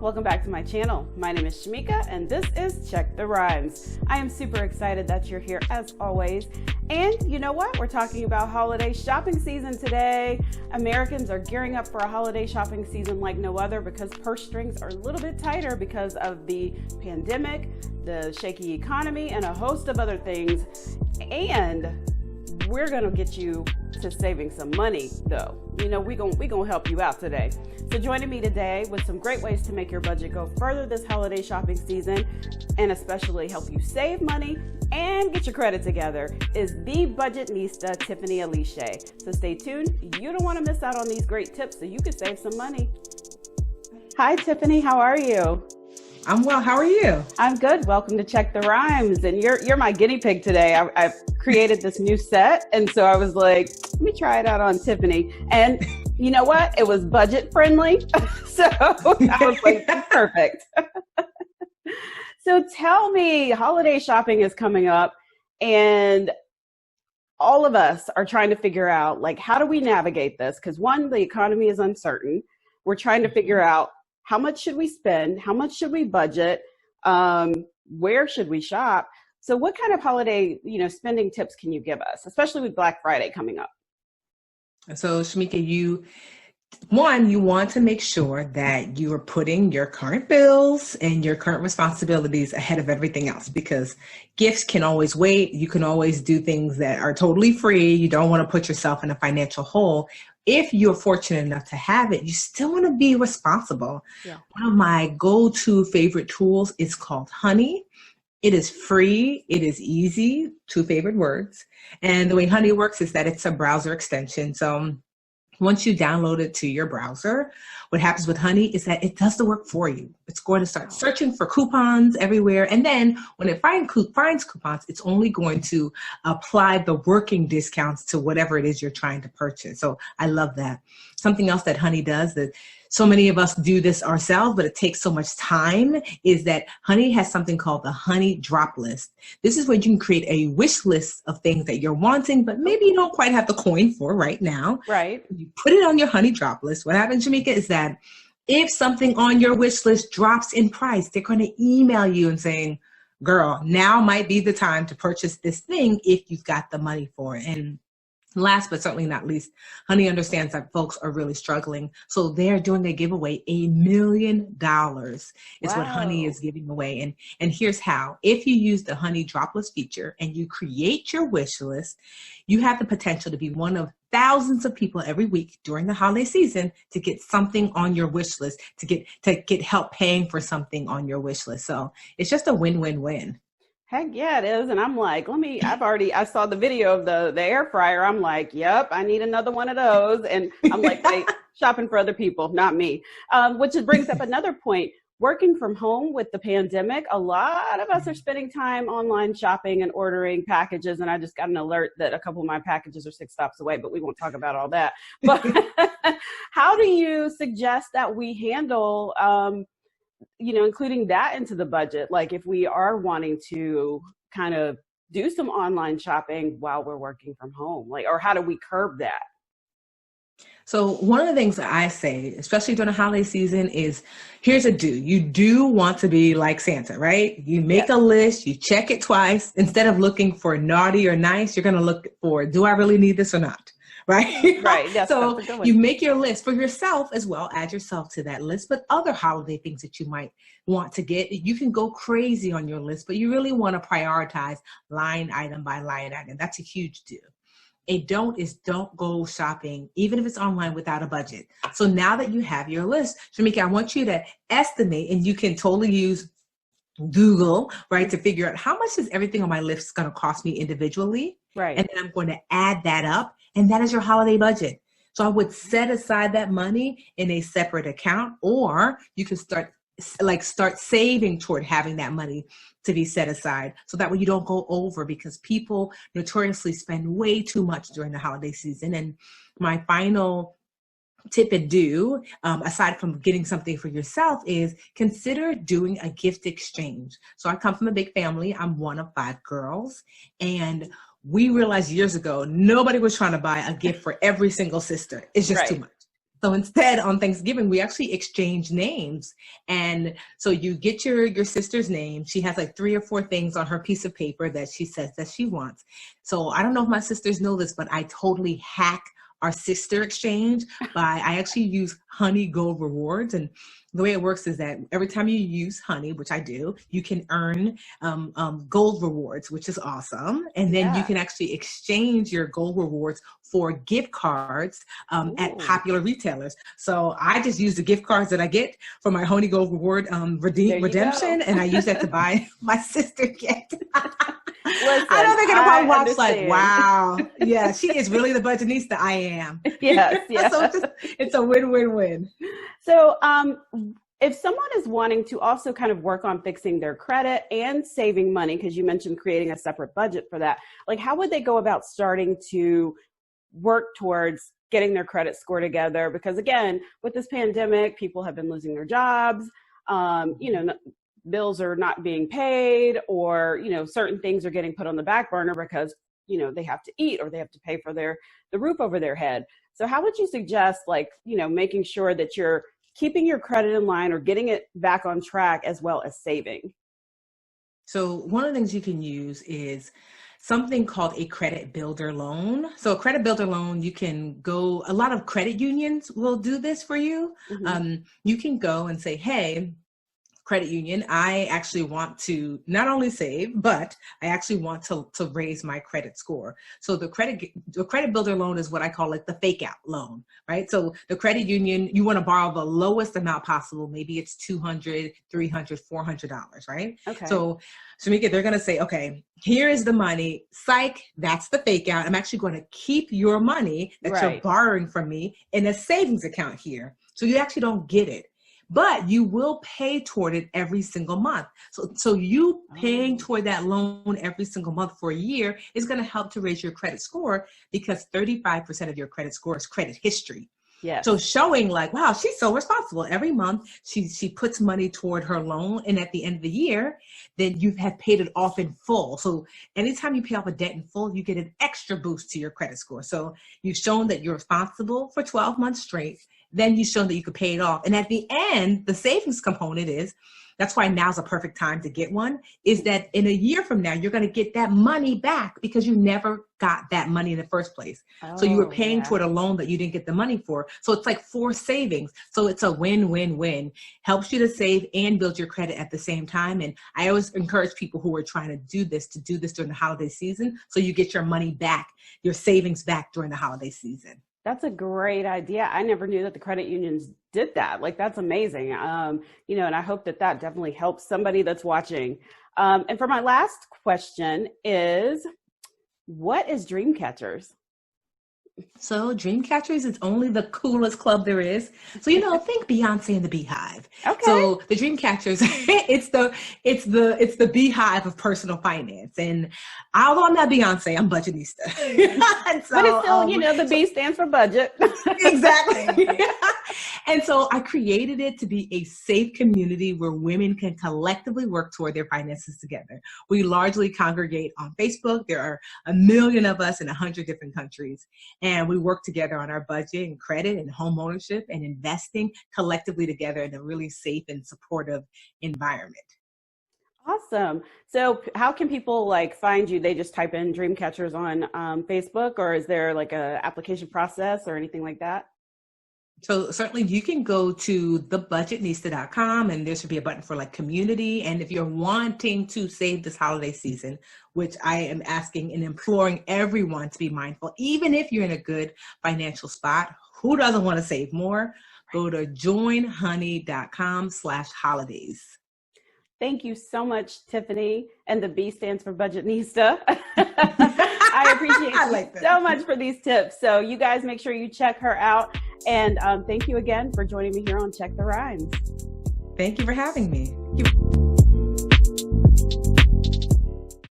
welcome back to my channel. My name is Shamika and this is Check the Rhymes. I am super excited that you're here as always. And you know what? We're talking about holiday shopping season today. Americans are gearing up for a holiday shopping season like no other because purse strings are a little bit tighter because of the pandemic, the shaky economy, and a host of other things. And we're gonna get you to saving some money though. You know, we gonna help you out today. So joining me today with some great ways to make your budget go further this holiday shopping season and especially help you save money and get your credit together is the Budgetnista, Tiffany Aliche. So stay tuned. You don't want to miss out on these great tips so you can save some money. Hi, Tiffany. How are you? I'm well. How are you? I'm good. Welcome to Check the Rhymes. And you're my guinea pig today. I've created this new set. And so I was like, let me try it out on Tiffany. And you know what? It was budget friendly. So I was like, that's perfect. So tell me, holiday shopping is coming up and all of us are trying to figure out, like, how do we navigate this? Because one, the economy is uncertain. We're trying to figure out how much should we spend? How much should we budget? Where should we shop? So what kind of holiday, spending tips can you give us, especially with Black Friday coming up? So Shamika, you want to make sure that you are putting your current bills and your current responsibilities ahead of everything else, because gifts can always wait. You can always do things that are totally free. You don't want to put yourself in a financial hole. If you're fortunate enough to have it, you still want to be responsible. Yeah. One of my go-to favorite tools is called Honey. It is free. It is easy. 2 favorite words. And the way Honey works is that it's a browser extension. So once you download it to your browser, what happens with Honey is that it does the work for you. It's going to start searching for coupons everywhere. And then when it finds coupons, it's only going to apply the working discounts to whatever it is you're trying to purchase. So I love that. Something else that Honey does that so many of us do this ourselves, but it takes so much time, is that Honey has something called the Honey Drop List. This is where you can create a wish list of things that you're wanting, but maybe you don't quite have the coin for right now. Right. You put it on your Honey Drop List. What happens, Shamika, is that if something on your wish list drops in price, they're going to email you and saying, girl, now might be the time to purchase this thing if you've got the money for it. And last but certainly not least, Honey understands that folks are really struggling. So they're doing a giveaway. $1 million is what Honey is giving away. And here's how. If you use the Honey Drop List feature and you create your wish list, you have the potential to be one of thousands of people every week during the holiday season to get something on your wish list, to get help paying for something on your wish list. So it's just a win-win-win. Heck yeah, it is. And I'm like, I saw the video of the air fryer. I'm like, yep, I need another one of those. And I'm like, hey, shopping for other people, not me. Which brings up another point. Working from home with the pandemic, a lot of us are spending time online shopping and ordering packages. And I just got an alert that a couple of my packages are 6 stops away, but we won't talk about all that. But how do you suggest that we handle including that into the budget? Like if we are wanting to kind of do some online shopping while we're working from home, or how do we curb that? So one of the things that I say, especially during the holiday season, is here's a do. You do want to be like Santa, right? You make a list, you check it twice. Instead of looking for naughty or nice, you're going to look for, do I really need this or not? Right? Right. Yes, so you make your list for yourself as well, add yourself to that list, but other holiday things that you might want to get, you can go crazy on your list, but you really want to prioritize line item by line item. That's a huge do. A don't is don't go shopping, even if it's online, without a budget. So now that you have your list, Shamika, I want you to estimate, and you can totally use Google, right, to figure out how much is everything on my list going to cost me individually. Right. And then I'm going to add that up. And that is your holiday budget. So I would set aside that money in a separate account, or you can start saving toward having that money to be set aside. So that way you don't go over, because people notoriously spend way too much during the holiday season. And my final tip and do, aside from getting something for yourself, is consider doing a gift exchange. So I come from a big family. I'm one of 5 girls. And we realized years ago, nobody was trying to buy a gift for every single sister. It's just too much. So instead, on Thanksgiving, we actually exchange names. And so you get your sister's name. She has like 3 or 4 things on her piece of paper that she says that she wants. So I don't know if my sisters know this, but I totally hack our sister exchange I actually use Honey Gold Rewards. And the way it works is that every time you use Honey, which I do, you can earn gold rewards, which is awesome. And then you can actually exchange your gold rewards for gift cards at popular retailers. So I just use the gift cards that I get for my Honey Gold Reward redemption, and I use that to buy my sister gift. Listen, I know they're going to probably watch like, wow, yeah, she is really the budgetnista. I am. Yes, yes. So it's a win-win-win. So if someone is wanting to also kind of work on fixing their credit and saving money, because you mentioned creating a separate budget for that, like how would they go about starting to work towards getting their credit score together? Because again, with this pandemic, people have been losing their jobs, bills are not being paid, or, certain things are getting put on the back burner because, they have to eat or they have to pay for the roof over their head. So how would you suggest, making sure that you're keeping your credit in line or getting it back on track as well as saving? So one of the things you can use is something called a credit builder loan. So a credit builder loan, you can go, a lot of credit unions will do this for you. Mm-hmm. You can go and say, hey, credit union, I actually want to not only save, but I actually want to raise my credit score. So the credit builder loan is what I call like the fake out loan, right? So the credit union, you want to borrow the lowest amount possible. Maybe it's $200, $300, $400, right? Okay. So Shamika, they're going to say, okay, here is the money. Psych, that's the fake out. I'm actually going to keep your money that you're borrowing from me in a savings account here. So you actually don't get it. But you will pay toward it every single month. So you paying toward that loan every single month for a year is going to help to raise your credit score, because 35% of your credit score is credit history. Yeah. So showing like, wow, she's so responsible. Every month she puts money toward her loan, and at the end of the year, then you have paid it off in full. So anytime you pay off a debt in full, you get an extra boost to your credit score. So you've shown that you're responsible for 12 months straight. Then you've shown that you could pay it off. And at the end, the savings component is, that's why now's a perfect time to get one, is that in a year from now, you're going to get that money back because you never got that money in the first place. So you were paying toward a loan that you didn't get the money for. So it's like 4 savings. So it's a win-win-win. Helps you to save and build your credit at the same time. And I always encourage people who are trying to do this during the holiday season, so you get your money back, your savings back during the holiday season. That's a great idea. I never knew that the credit unions did that. Like, that's amazing. And I hope that definitely helps somebody that's watching. And for my last question is, what is Dreamcatchers? So Dreamcatchers is only the coolest club there is. So, think Beyonce and the Beehive. Okay. So the Dreamcatchers, it's the Beehive of personal finance. And although I'm not Beyonce, I'm Budgetnista. So, but it's still, the B stands for budget. Exactly. And so I created it to be a safe community where women can collectively work toward their finances together. We largely congregate on Facebook. There are 1 million of us in 100 different countries. And we work together on our budget and credit and home ownership and investing collectively together in a really safe and supportive environment. Awesome. So how can people find you? They just type in Dreamcatchers on Facebook, or is there like a application process or anything like that? So certainly you can go to thebudgetnista.com, and there should be a button for community. And if you're wanting to save this holiday season, which I am asking and imploring everyone to be mindful, even if you're in a good financial spot, who doesn't want to save more? Go to joinhoney.com/holidays. Thank you so much, Tiffany. And the B stands for Budgetnista. I appreciate you so much for these tips. So you guys make sure you check her out. And thank you again for joining me here on Check the Rhymes. Thank you for having me.